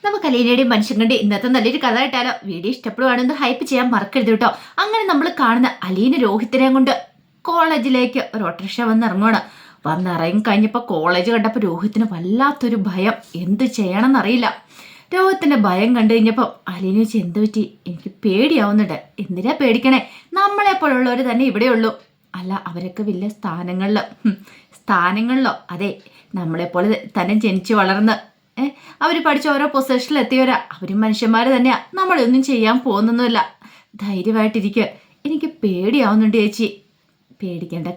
നമുക്ക് അലീനയുടെയും മനുഷ്യങ്ങളുടെയും ഇന്നത്തെ നല്ലൊരു കഥ കേട്ടാലോ? വീഡിയോ ഇഷ്ടപ്പെടുവാണെന്ന് ഹൈപ്പ് ചെയ്യാൻ മറക്കരുത് കേട്ടോ. അങ്ങനെ നമ്മൾ കാണുന്ന അലീന രോഹിത്തിനെ കൊണ്ട് കോളേജിലേക്ക് ഒരു ഓട്ടോറിക്ഷ വന്നിറങ്ങുവാണ്. വന്നിറങ്ങി കഴിഞ്ഞപ്പോൾ കോളേജ് കണ്ടപ്പോൾ രോഹിത്തിന് വല്ലാത്തൊരു ഭയം. എന്ത് ചെയ്യണമെന്നറിയില്ല. രോഹിത്തിന്റെ ഭയം കണ്ടു കഴിഞ്ഞപ്പോൾ അലീന വെച്ച് എന്ത് പറ്റി? എനിക്ക് പേടിയാവുന്നുണ്ട്. എന്തിനാ പേടിക്കണേ? നമ്മളെപ്പോലുള്ളവർ തന്നെ ഇവിടെയുള്ളൂ. അല്ല, അവരൊക്കെ വലിയ സ്ഥാനങ്ങളിലോ? അതെ, നമ്മളെപ്പോലെ തന്നെ ജനിച്ചു വളർന്ന് അവർ പഠിച്ച ഓരോ പൊസിഷനിൽ എത്തിയവരാ. അവരും മനുഷ്യന്മാർ തന്നെയാ. നമ്മളൊന്നും ചെയ്യാൻ പോകുന്നൊന്നുമില്ല. ധൈര്യമായിട്ടിരിക്കുക. എനിക്ക് പേടിയാവുന്നുണ്ട് ചേച്ചി. പേടിക്കേണ്ട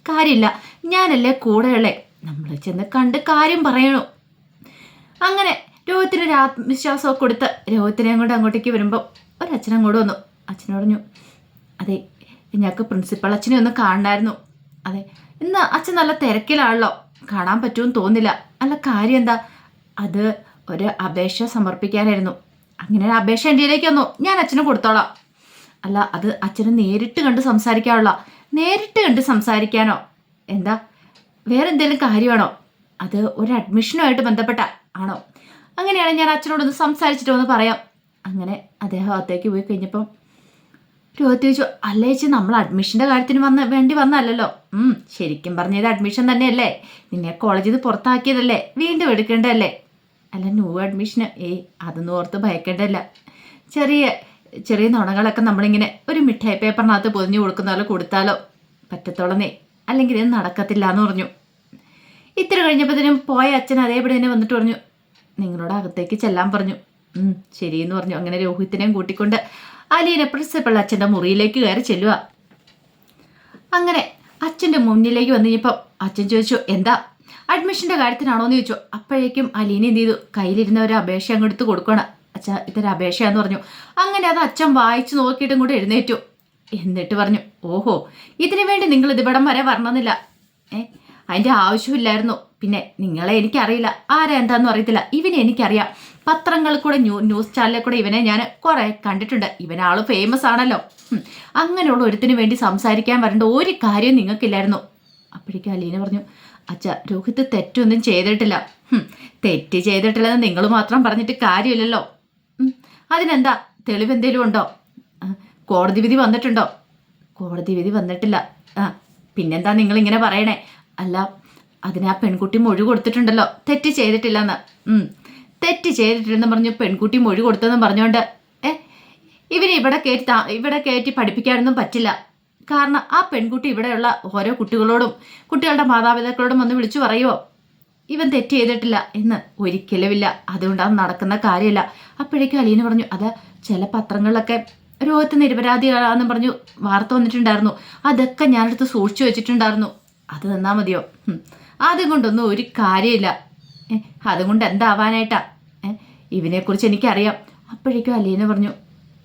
കാര്യമില്ല. ഞാനല്ലേ കൂടെയുള്ളേ. നമ്മൾ ചെന്ന് കണ്ട് കാര്യം പറയണു. അങ്ങനെ രോഹിത്തിനൊരു ആത്മവിശ്വാസമൊക്കെ കൊടുത്ത് രോഹിത്തിനെ കൊണ്ട് അങ്ങോട്ടേക്ക് വരുമ്പോൾ ഒരച്ഛനങ്ങോട്ട് വന്നു. അച്ഛൻ പറഞ്ഞു, അതെ, ഞങ്ങൾക്ക് പ്രിൻസിപ്പൾ അച്ഛനെ ഒന്ന് കാണണമായിരുന്നു. അതെ, ഇന്ന് അച്ഛൻ നല്ല തിരക്കിലാണല്ലോ, കാണാൻ പറ്റുമെന്ന് തോന്നില്ല. അല്ല, കാര്യം എന്താ? അത് ഒരു അപേക്ഷ സമർപ്പിക്കാനായിരുന്നു. അങ്ങനെ ഒരു അപേക്ഷ എൻ്റെ ഇതിലേക്ക് വന്നു, ഞാൻ അച്ഛന് കൊടുത്തോളാം. അല്ല, അത് അച്ഛന് നേരിട്ട് കണ്ട് സംസാരിക്കാനുള്ള. നേരിട്ട് കണ്ട് സംസാരിക്കാനോ? എന്താ, വേറെ എന്തെങ്കിലും കാര്യമാണോ? അത് ഒരു അഡ്മിഷനുമായിട്ട് ബന്ധപ്പെട്ട ആണോ? അങ്ങനെയാണെങ്കിൽ ഞാൻ അച്ഛനോടൊന്ന് സംസാരിച്ചിട്ട് ഒന്ന് പറയാം. അങ്ങനെ അദ്ദേഹം അകത്തേക്ക് പോയി കഴിഞ്ഞപ്പം രോഹിത് ചോദിച്ചു, അല്ല ചേച്ചി, നമ്മൾ അഡ്മിഷൻ്റെ കാര്യത്തിന് വേണ്ടി വന്നല്ലോ. ശരിക്കും പറഞ്ഞത് അഡ്മിഷൻ തന്നെയല്ലേ? നിന്നെ കോളേജിൽ നിന്ന് പുറത്താക്കിയതല്ലേ? വീണ്ടും എടുക്കേണ്ടതല്ലേ? അല്ല, ന്യൂ അഡ്മിഷന് അതൊന്നും ഓർത്ത് ഭയക്കേണ്ടതല്ല. ചെറിയ ചെറിയ നുണകളൊക്കെ നമ്മളിങ്ങനെ ഒരു മിഠായി പേപ്പറിനകത്ത് പൊതിഞ്ഞു കൊടുക്കുന്ന കൊടുത്താലോ പറ്റത്തോളന്നേ, അല്ലെങ്കിൽ ഇത് നടക്കത്തില്ല എന്ന് പറഞ്ഞു. ഇത്ര കഴിഞ്ഞപ്പോഴത്തേനും പോയ അച്ഛൻ അതേപടി തന്നെ വന്നിട്ട് പറഞ്ഞു, നിങ്ങളോട് അകത്തേക്ക് ചെല്ലാൻ പറഞ്ഞു. ശരിയെന്ന് പറഞ്ഞു. അങ്ങനെ രോഹിത്തിനെയും കൂട്ടിക്കൊണ്ട് അലീന പ്രിൻസിപ്പൾ അച്ഛൻ്റെ മുറിയിലേക്ക് കയറി ചെല്ലുക. അങ്ങനെ അച്ഛൻ്റെ മുന്നിലേക്ക് വന്നു കഴിഞ്ഞപ്പോൾ അച്ഛൻ ചോദിച്ചു, എന്താ അഡ്മിഷൻ്റെ കാര്യത്തിനാണോ എന്ന് ചോദിച്ചു. അപ്പോഴേക്കും അലീന എന്ത് ചെയ്തു? കയ്യിലിരുന്ന ഒരു അപേക്ഷ അങ്ങ് എടുത്ത് കൊടുക്കണം. അച്ഛാ, ഇതൊരു അപേക്ഷയാന്ന് പറഞ്ഞു. അങ്ങനെ അത് അച്ഛൻ വായിച്ചു നോക്കിയിട്ടും കൂടെ എഴുന്നേറ്റു. എന്നിട്ട് പറഞ്ഞു, ഓഹോ, ഇതിനു വേണ്ടി നിങ്ങൾ ഇതിവിടം വരെ വരണമെന്നില്ല. അതിൻ്റെ ആവശ്യമില്ലായിരുന്നു. പിന്നെ നിങ്ങളെ എനിക്കറിയില്ല, ആരാ എന്താണെന്നും അറിയത്തില്ല. ഇവനെ എനിക്കറിയാം. പത്രങ്ങളിൽ കൂടെ ന്യൂസ് ചാനലിൽ കൂടെ ഇവനെ ഞാൻ കുറെ കണ്ടിട്ടുണ്ട്. ഇവനാള് ഫേമസ് ആണല്ലോ. അങ്ങനെയുള്ള ഒരുത്തിന് വേണ്ടി സംസാരിക്കാൻ വരേണ്ട ഒരു കാര്യം നിങ്ങൾക്കില്ലായിരുന്നു. അപ്പോഴേക്കും അലീന പറഞ്ഞു, അച്ഛാ, രോഹിത് തെറ്റൊന്നും ചെയ്തിട്ടില്ല. തെറ്റ് ചെയ്തിട്ടില്ലെന്ന് നിങ്ങൾ മാത്രം പറഞ്ഞിട്ട് കാര്യമില്ലല്ലോ. അതിനെന്താ, തെളിവെന്തേലും ഉണ്ടോ? കോടതി വിധി വന്നിട്ടുണ്ടോ? കോടതി വിധി വന്നിട്ടില്ല. പിന്നെന്താ നിങ്ങളിങ്ങനെ പറയണേ? അല്ല, അതിനാ പെൺകുട്ടി മൊഴി കൊടുത്തിട്ടുണ്ടല്ലോ തെറ്റ് ചെയ്തിട്ടില്ലെന്ന്. തെറ്റ് ചെയ്തിട്ടില്ലെന്ന് പറഞ്ഞു പെൺകുട്ടി മൊഴി കൊടുത്തെന്ന് പറഞ്ഞുകൊണ്ട് ഇവനെ ഇവിടെ കയറ്റി പഠിപ്പിക്കാനൊന്നും പറ്റില്ല. കാരണം ആ പെൺകുട്ടി ഇവിടെയുള്ള ഓരോ കുട്ടികളുടെ മാതാപിതാക്കളോടും ഒന്ന് വിളിച്ചു പറയുമോ ഇവൻ തെറ്റ് ചെയ്തിട്ടില്ല എന്ന്? ഒരിക്കലുമില്ല. അതുകൊണ്ട് അത് നടക്കുന്ന കാര്യമില്ല. അപ്പോഴേക്കും അലീന പറഞ്ഞു, അത് ചില പത്രങ്ങളിലൊക്കെ രോഹിത്ത് നിരപരാധിയാണെന്ന് പറഞ്ഞു വാർത്ത വന്നിട്ടുണ്ടായിരുന്നു. അതൊക്കെ ഞാനെടുത്ത് സൂക്ഷിച്ചു വെച്ചിട്ടുണ്ടായിരുന്നു. അത് തന്നാ മതിയോ? അതുകൊണ്ടൊന്നും ഒരു കാര്യമില്ല. അതുകൊണ്ട് എന്താവാനായിട്ടാ? ഇവനെക്കുറിച്ച് എനിക്കറിയാം. അപ്പോഴേക്കും അലീന പറഞ്ഞു,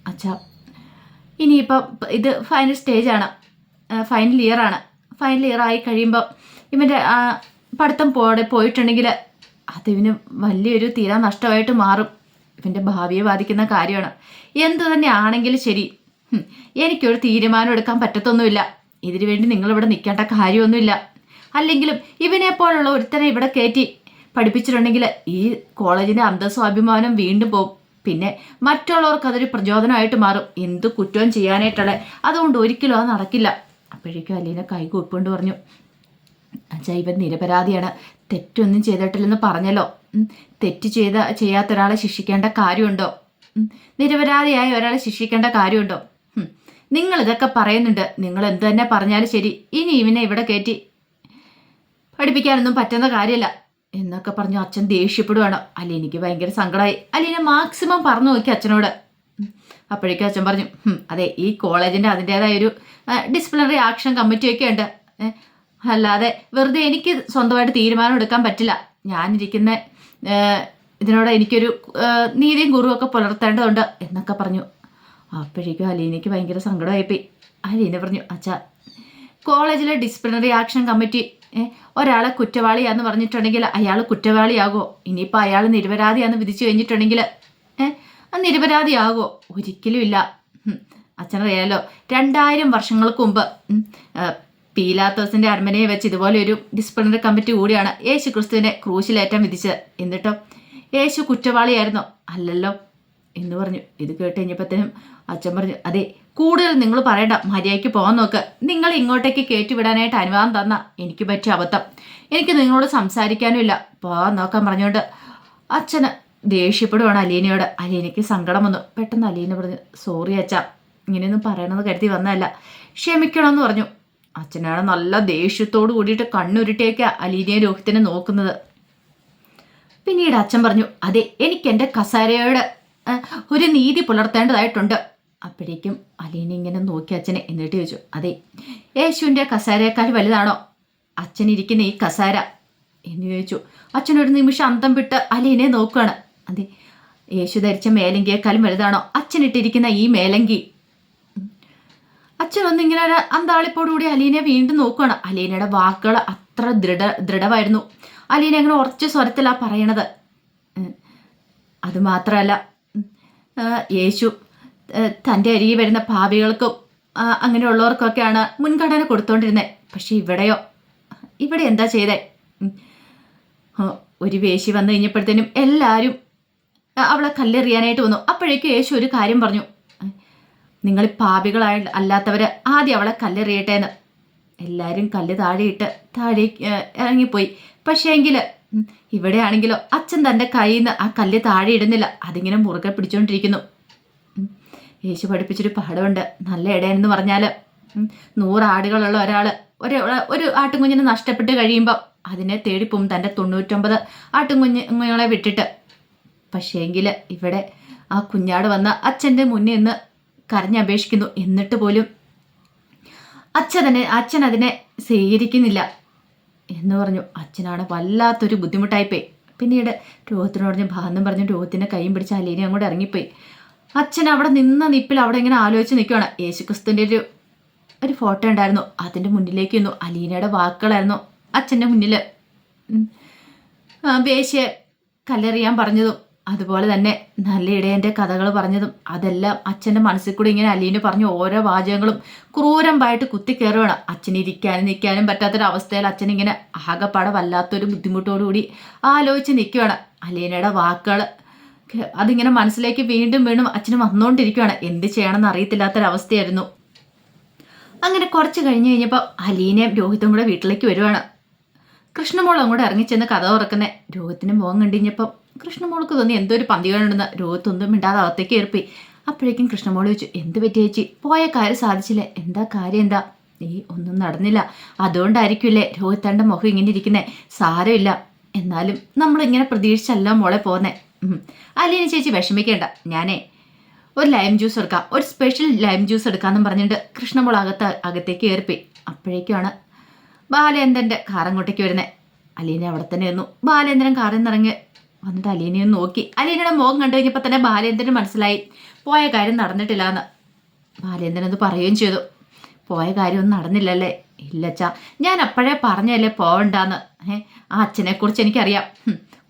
അച്ഛാ, ഇനിയിപ്പം ഇത് ഫൈനൽ സ്റ്റേജാണ്, ഫൈനൽ ഇയറാണ്. ഫൈനൽ ഇയർ ആയി കഴിയുമ്പോൾ ഇവൻ്റെ പഠിത്തം പോയിട്ടുണ്ടെങ്കിൽ അതിവന് വലിയൊരു തീരാ നഷ്ടമായിട്ട് മാറും. ഇവൻ്റെ ഭാവിയെ ബാധിക്കുന്ന കാര്യമാണ്. എന്തു തന്നെ ആണെങ്കിലും ശരി, എനിക്കൊരു തീരുമാനം എടുക്കാൻ പറ്റത്തൊന്നുമില്ല. ഇതിനു വേണ്ടി നിങ്ങളിവിടെ നിൽക്കേണ്ട കാര്യമൊന്നുമില്ല. അല്ലെങ്കിലും ഇവനെപ്പോലുള്ള ഒരുത്തനെ ഇവിടെ കയറ്റി പഠിപ്പിച്ചിട്ടുണ്ടെങ്കിൽ ഈ കോളേജിൻ്റെ അന്തസ്സും അഭിമാനം വീണ്ടും പോകും. പിന്നെ മറ്റുള്ളവർക്ക് അതൊരു പ്രചോദനമായിട്ട് മാറും, എന്ത് കുറ്റവും ചെയ്യാനായിട്ടുള്ള. അതുകൊണ്ട് ഒരിക്കലും അത് നടക്കില്ല. അപ്പോഴേക്കും അലീന കൈകൂപ്പിക്കൊണ്ട് പറഞ്ഞു, അച്ഛാ, ഇവൻ നിരപരാധിയാണ്, തെറ്റൊന്നും ചെയ്തിട്ടില്ലെന്ന് പറഞ്ഞല്ലോ. തെറ്റ് ചെയ്യാത്ത ഒരാളെ ശിക്ഷിക്കേണ്ട കാര്യമുണ്ടോ? നിരപരാധിയായ ഒരാളെ ശിക്ഷിക്കേണ്ട കാര്യമുണ്ടോ? നിങ്ങൾ ഇതൊക്കെ പറയുന്നുണ്ട്. നിങ്ങൾ എന്ത് തന്നെ പറഞ്ഞാലും ശരി, ഇനി ഇവനെ ഇവിടെ കയറ്റി പഠിപ്പിക്കാനൊന്നും പറ്റുന്ന കാര്യമില്ല എന്നൊക്കെ പറഞ്ഞു അച്ഛൻ ദേഷ്യപ്പെടുവാണ്. അലീനയ്ക്ക് ഭയങ്കര സങ്കടമായി. അലീന മാക്സിമം പറഞ്ഞു നോക്കി അച്ഛനോട്. അപ്പോഴേക്കും അച്ഛൻ പറഞ്ഞു, അതെ, ഈ കോളേജിൻ്റെ അതിൻ്റെതായ ഒരു ഡിസിപ്ലിനറി ആക്ഷൻ കമ്മിറ്റിയൊക്കെ ഉണ്ട്. അല്ലാതെ വെറുതെ എനിക്ക് സ്വന്തമായിട്ട് തീരുമാനം എടുക്കാൻ പറ്റില്ല. ഞാനിരിക്കുന്ന ഇതിനോട് എനിക്കൊരു നീതിയും കുറുവൊക്കെ പുലർത്തേണ്ടതുണ്ട് എന്നൊക്കെ പറഞ്ഞു. അപ്പോഴേക്കും അലീനയ്ക്ക് ഭയങ്കര സങ്കടമായിപ്പോയി. അലീന പറഞ്ഞു, അച്ഛാ, കോളേജിലെ ഡിസിപ്ലിനറി ആക്ഷൻ കമ്മിറ്റി ഒരാളെ കുറ്റവാളിയാന്ന് പറഞ്ഞിട്ടുണ്ടെങ്കിൽ അയാൾ കുറ്റവാളിയാകുമോ? ഇനിയിപ്പോൾ അയാൾ നിരപരാധിയാന്ന് വിധിച്ചു കഴിഞ്ഞിട്ടുണ്ടെങ്കിൽ നിരപരാധിയാകുമോ? ഒരിക്കലും ഇല്ല. അച്ഛനറിയാലോ, 2000 വർഷങ്ങൾക്ക് മുമ്പ് പീലാത്തോസിന്റെ അരമനയെ വെച്ച് ഇതുപോലെ ഒരു ഡിസിപ്ലിനറി കമ്മിറ്റി കൂടിയാണ് യേശു ക്രിസ്തുവിനെ ക്രൂശിലേറ്റാൻ വിധിച്ചത്. എന്നിട്ടോ യേശു കുറ്റവാളിയായിരുന്നോ? അല്ലല്ലോ എന്ന് പറഞ്ഞു. ഇത് കേട്ട് കഴിഞ്ഞപ്പോഴത്തേനും അച്ഛൻ പറഞ്ഞു, അതെ, കൂടുതൽ നിങ്ങൾ പറയണ്ട, മര്യാദയ്ക്ക് പോകാൻ നോക്ക്. നിങ്ങൾ ഇങ്ങോട്ടേക്ക് കയറ്റിവിടാനായിട്ട് അനുവാദം തന്ന എനിക്ക് പറ്റിയ അബദ്ധം. എനിക്ക് നിങ്ങളോട് സംസാരിക്കാനും ഇല്ല, പോകാൻ നോക്കാൻ പറഞ്ഞുകൊണ്ട് അച്ഛന് ദേഷ്യപ്പെടുവാണ് അലീനയോട്. അലീനയ്ക്ക് സങ്കടം വന്നു. പെട്ടെന്ന് അലീന പറഞ്ഞു, സോറി അച്ഛാ, ഇങ്ങനെയൊന്നും പറയണമെന്ന് കരുതി വന്നതല്ല, ക്ഷമിക്കണമെന്ന് പറഞ്ഞു. അച്ഛനാണ് നല്ല ദേഷ്യത്തോട് കൂടിയിട്ട് കണ്ണുരുട്ടിയൊക്കെ അലീനയെ രോഹിത്തിനെ നോക്കുന്നത്. പിന്നീട് അച്ഛൻ പറഞ്ഞു, അതെ, എനിക്ക് എൻ്റെ കസേരയോട് ഒരു നീതി പുലർത്തേണ്ടതായിട്ടുണ്ട്. അപ്പോഴേക്കും അലീന ഇങ്ങനെ നോക്കി അച്ഛനെ, എന്നിട്ട് ചോദിച്ചു, അതെ, യേശുവിൻ്റെ കസേരയേക്കാൾ വലുതാണോ അച്ഛൻ ഇരിക്കുന്ന ഈ കസേര എന്ന് ചോദിച്ചു. അച്ഛനൊരു നിമിഷം അന്തം വിട്ട് അലീനയെ നോക്കുകയാണ്. അതെ, യേശു ധരിച്ച മേലങ്കിയേക്കാളും വലുതാണോ അച്ഛനിട്ടിരിക്കുന്ന ഈ മേലങ്കി? അച്ഛനൊന്നിങ്ങനെ ഒരു അന്താളിപ്പോടുകൂടി അലീനയെ വീണ്ടും നോക്കുകയാണ്. അലീനയുടെ വാക്കുകൾ അത്ര ദൃഢമായിരുന്നു. അലീന അങ്ങനെ ഉറച്ച സ്വരത്തിലാണ് പറയണത്. അതുമാത്രമല്ല, യേശു തൻ്റെ അരികെ വരുന്ന പാപികൾക്കും അങ്ങനെയുള്ളവർക്കൊക്കെയാണ് മുൻഗണന കൊടുത്തോണ്ടിരുന്നത്. പക്ഷെ ഇവിടെ എന്താ ചെയ്തേ? ഒരു വേശി വന്നു കഴിഞ്ഞപ്പോഴത്തേനും എല്ലാവരും അവളെ കല്ലെറിയാനായിട്ട് വന്നു. അപ്പോഴേക്കും യേശു ഒരു കാര്യം പറഞ്ഞു, നിങ്ങൾ പാപികളായ അല്ലാത്തവർ ആദ്യം അവളെ കല്ലെറിയട്ടെ എന്ന്. എല്ലാവരും കല്ല് താഴെയിട്ട് താഴെ ഇറങ്ങിപ്പോയി. പക്ഷേ എങ്കിൽ ഇവിടെ ആണെങ്കിലോ അച്ഛൻ തൻ്റെ കയ്യിൽ നിന്ന് ആ കല്ല് താഴെ ഇടുന്നില്ല, അതിങ്ങനെ മുറുകെ പിടിച്ചുകൊണ്ടിരിക്കുന്നു. യേശു പഠിപ്പിച്ചൊരു പാഠമുണ്ട്, നല്ല ഇടയെന്ന് പറഞ്ഞാൽ 100 ആടുകളുള്ള ഒരാൾ ഒരു ആട്ടുംകുഞ്ഞിനെ നഷ്ടപ്പെട്ട് കഴിയുമ്പോൾ അതിനെ തേടിപ്പോവും തൻ്റെ 99 ആട്ടുംകുഞ്ഞുങ്ങളെ വിട്ടിട്ട്. പക്ഷേ എങ്കിൽ ഇവിടെ ആ കുഞ്ഞാട് വന്ന അച്ഛൻ്റെ മുന്നിൽ നിന്ന് കരഞ്ഞപേക്ഷിക്കുന്നു. എന്നിട്ട് പോലും അച്ഛൻ അതിനെ സ്വീകരിക്കുന്നില്ല എന്ന് പറഞ്ഞു. അച്ഛനാണ് വല്ലാത്തൊരു ബുദ്ധിമുട്ടായിപ്പോയി. പിന്നീട് രോഹത്തിനോട് ഞാൻ ഭാഗം പറഞ്ഞു രോഹത്തിൻ്റെ കൈയും പിടിച്ച് അലീനെ അങ്ങോട്ട് ഇറങ്ങിപ്പോയി. അച്ഛൻ അവിടെ നിന്ന നിപ്പിൽ അവിടെ ഇങ്ങനെ ആലോചിച്ച് നിൽക്കുകയാണ്. യേശുക്രിസ്തുവിൻ്റെ ഒരു ഫോട്ടോ ഉണ്ടായിരുന്നു, അതിൻ്റെ മുന്നിലേക്ക് വന്നു. അലീനയുടെ വാക്കുകളായിരുന്നു അച്ഛൻ്റെ മുന്നിൽ. വേശ്യയെ കല്ലെറിയാൻ പറഞ്ഞതും അതുപോലെ തന്നെ നല്ല ഇടയൻ്റെ കഥകൾ പറഞ്ഞതും അതെല്ലാം അച്ഛൻ്റെ മനസ്സിൽ കൂടി ഇങ്ങനെ അലീന പറഞ്ഞു ഓരോ വാചകങ്ങളും ക്രൂരമായിട്ട് കുത്തിക്കയറുകയാണ്. അച്ഛന് ഇരിക്കാനും നിൽക്കാനും പറ്റാത്തൊരവസ്ഥയിൽ അച്ഛനിങ്ങനെ ആകെപ്പാടെ വല്ലാത്തൊരു ബുദ്ധിമുട്ടോടുകൂടി ആലോചിച്ച് നിൽക്കുകയാണ്. അലീനയുടെ വാക്കുകൾ അതിങ്ങനെ മനസ്സിലേക്ക് വീണ്ടും വീണ്ടും അച്ഛന് വന്നുകൊണ്ടിരിക്കുകയാണ്. എന്ത് ചെയ്യണമെന്ന് അറിയത്തില്ലാത്തൊരവസ്ഥയായിരുന്നു. അങ്ങനെ കുറച്ച് കഴിഞ്ഞപ്പോൾ അലീനയും രോഹിത്തും കൂടെ വീട്ടിലേക്ക് വരുവാണ്. കൃഷ്ണമോൾ അങ്ങോട്ട് ഇറങ്ങിച്ചെന്ന് കഥ തുറക്കുന്നേ. രോഹിത്തിന് മുഖം കണ്ടിഞ്ഞപ്പം കൃഷ്ണമോൾക്ക് തോന്നി എന്തോ ഒരു പന്തികളുണ്ടെന്ന്. രോഹിത്തൊന്നും മിണ്ടാതെ അകത്തേക്ക് കയറിപ്പോയി. അപ്പോഴേക്കും കൃഷ്ണമോൾ ചോദിച്ചു, എന്ത് പറ്റി ചേച്ചി? പോയ കാര്യം സാധിച്ചില്ലേ? എന്താ കാര്യം? എന്താ? ഒന്നും നടന്നില്ല, അതുകൊണ്ടായിരിക്കില്ലേ രോഹിത്താൻ്റെ മുഖം ഇങ്ങനെ ഇരിക്കുന്നേ? സാരമില്ല, എന്നാലും നമ്മളിങ്ങനെ പ്രതീക്ഷിച്ചല്ല മോളെ പോന്നേ. അലീന ചേച്ചി വിഷമിക്കേണ്ട, ഞാനേ ഒരു ലൈം ജ്യൂസ് എടുക്കാം, ഒരു സ്പെഷ്യൽ ലൈം ജ്യൂസ് എടുക്കാമെന്നും പറഞ്ഞിട്ട് കൃഷ്ണമോൾ അകത്തേക്ക് കയറിപ്പോയി. അപ്പോഴേക്കാണ് ബാലേന്ദ്രൻ്റെ കാർ അങ്ങോട്ടേക്ക് വരുന്നത്. അലീന അവിടെ തന്നെ ഇരുന്നു. ബാലേന്ദ്രൻ കാറിൽ നിന്നിറങ്ങി വന്നിട്ട് അലീനയെ നോക്കി. അലീനയുടെ മുഖം കണ്ടു കഴിഞ്ഞപ്പോൾ തന്നെ ബാലേന്ദ്രന് മനസ്സിലായി പോയ കാര്യം നടന്നിട്ടില്ല എന്ന്. ബാലേന്ദ്രൻ അത് പറയുകയും ചെയ്തു. പോയ കാര്യമൊന്നും നടന്നില്ലല്ലേ? ഇല്ലച്ചാ, ഞാൻ അപ്പോഴേ പറഞ്ഞല്ലേ പോവണ്ടാന്ന്. ആ അച്ഛനെക്കുറിച്ച് എനിക്കറിയാം,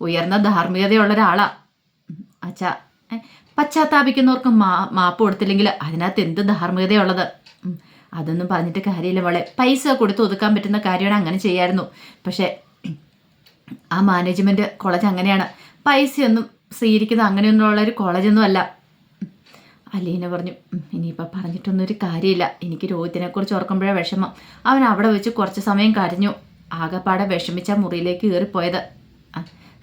ഉയർന്ന ധാർമ്മികതയുള്ള ഒരാളാ അച്ഛാ. പശ്ചാത്താപിക്കുന്നവർക്ക് മാപ്പ് കൊടുത്തില്ലെങ്കിൽ അതിനകത്ത് എന്ത് ധാർമ്മികതയുള്ളത്? അതൊന്നും പറഞ്ഞിട്ട് കാര്യമില്ല മോളെ, പൈസ കൊടുത്ത് ഒതുക്കാൻ പറ്റുന്ന കാര്യമാണ്, അങ്ങനെ ചെയ്യായിരുന്നു. പക്ഷേ ആ മാനേജ്മെൻറ്റ് കോളേജ് അങ്ങനെയാണ്, പൈസയൊന്നും സ്വീകരിക്കുന്ന അങ്ങനെയൊന്നുമുള്ളൊരു കോളേജൊന്നും അല്ല. അലീന പറഞ്ഞു, ഇനിയിപ്പോൾ പറഞ്ഞിട്ടൊന്നും ഒരു കാര്യമില്ല, എനിക്ക് രോഹിത്തിനെക്കുറിച്ച് ഓർക്കുമ്പോഴേ വിഷമം. അവൻ അവിടെ വെച്ച് കുറച്ച് സമയം കരഞ്ഞു, ആകെപ്പാടെ വിഷമിച്ച മുറിയിലേക്ക് കയറിപ്പോയത്.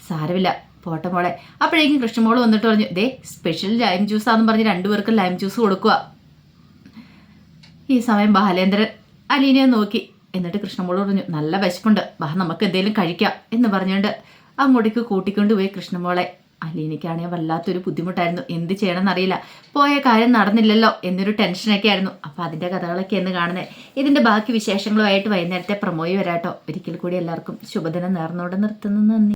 സാരമില്ല, പോട്ടെ മോളെ. അപ്പോഴേക്കും കൃഷ്ണമോൾ വന്നിട്ട് പറഞ്ഞു, ദേ സ്പെഷ്യൽ ലൈം ജ്യൂസാണെന്ന് പറഞ്ഞ് 2 പേർക്കും ലൈം ജ്യൂസ് കൊടുക്കുക. ഈ സമയം ബാലേന്ദ്രൻ അലീനയെ നോക്കി. എന്നിട്ട് കൃഷ്ണമോൾ പറഞ്ഞു, നല്ല വിശപ്പുണ്ട്, നമുക്ക് എന്തെങ്കിലും കഴിക്കാം എന്ന് പറഞ്ഞുകൊണ്ട് അങ്ങോട്ടേക്ക് കൂട്ടിക്കൊണ്ട് പോയി കൃഷ്ണമോളെ. അലീനയ്ക്കാണെങ്കിൽ വല്ലാത്തൊരു ബുദ്ധിമുട്ടായിരുന്നു, എന്ത് ചെയ്യണമെന്നറിയില്ല, പോയ കാര്യം നടന്നില്ലല്ലോ എന്നൊരു ടെൻഷനൊക്കെ ആയിരുന്നു. അപ്പോൾ അതിൻ്റെ കഥകളൊക്കെ എന്ന് കാണുന്നത്. ഇതിൻ്റെ ബാക്കി വിശേഷങ്ങളുമായിട്ട് വൈകുന്നേരത്തെ പ്രമോയി വരാട്ടോ. ഒരിക്കൽ കൂടി എല്ലാവർക്കും ശുഭദിനം നേർന്നുകൊണ്ട് നിർത്തുന്നു. നന്ദി.